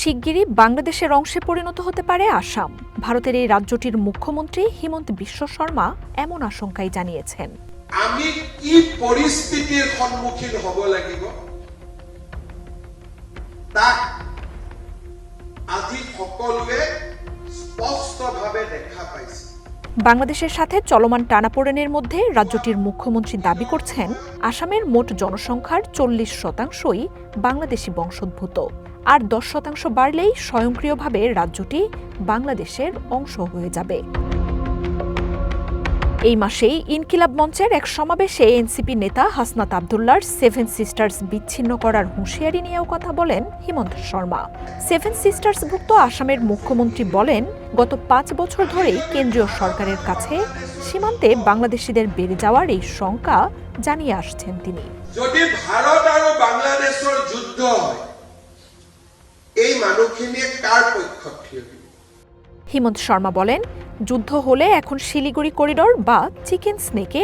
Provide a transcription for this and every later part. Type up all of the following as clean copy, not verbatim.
শিগগিরই বাংলাদেশের অংশে পরিণত হতে পারে আসাম। ভারতের এই রাজ্যটির মুখ্যমন্ত্রী হিমন্ত বিশ্ব শর্মা এমন আশঙ্কাই জানিয়েছেন। আমি কি পরিস্থিতির সম্মুখীন হব লাগিব তাক আজি সকলোৱে স্পষ্টভাৱে দেখা পাইছে। বাংলাদেশের সাথে চলমান টানাপোড়েনের মধ্যে রাজ্যটির মুখ্যমন্ত্রী দাবি করছেন, আসামের মোট জনসংখ্যার 40% বাংলাদেশি বংশোদ্ভূত। আর 10% বাড়লেই স্বয়ংক্রিয়ভাবে রাজ্যটি বাংলাদেশের অংশ হয়ে যাবে। এই মাসেই ইনকিলাব মঞ্চের এক সমাবেশে এনসিপি নেতা হাসনাত আবদুল্লাহর 7 সিস্টার্স বিচ্ছিন্ন করার হুঁশিয়ারি নিয়েও কথা বলেন হিমন্ত শর্মা। 7 সিস্টার্সভুক্ত আসামের মুখ্যমন্ত্রী বলেন, গত 5 বছর ধরেই কেন্দ্রীয় সরকারের কাছে সীমান্তে বাংলাদেশিদের বেড়ে যাওয়ার এই শঙ্কা জানিয়ে আসছেন তিনি। যদি ভারত আর বাংলাদেশের যুদ্ধ হয়, এই মানুষখিনিয়ে কার পক্ষত থিয় দিব? হিমন্ত শর্মা বলেন, যুদ্ধ হলে এখন শিলিগুড়ি করিডোর বা চিকেন স্নেকে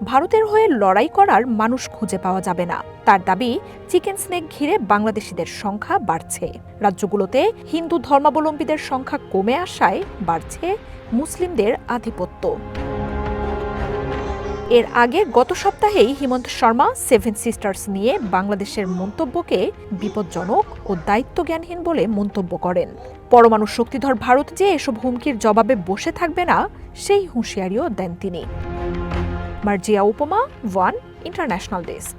ভারতের হয়ে লড়াই করার মানুষ খুঁজে পাওয়া যাবে না। তার দাবি, চিকেন স্নেক ঘিরে বাংলাদেশিদের সংখ্যা বাড়ছে। রাজ্যগুলোতে হিন্দু ধর্মাবলম্বীদের সংখ্যা কমে আসায় বাড়ছে মুসলিমদের আধিপত্য। এর আগে গত সপ্তাহেই হিমন্ত শর্মা 7 সিস্টার্স নিয়ে বাংলাদেশের মন্তব্যকে বিপজ্জনক ও দায়িত্বজ্ঞানহীন বলে মন্তব্য করেন। পরমাণু শক্তিধর ভারত যে এসব হুমকির জবাবে বসে থাকবে না, সেই হুঁশিয়ারিও দেন তিনি। মার্জিয়া উপমা, ওয়ান ইন্টারন্যাশনাল ডেস্ক।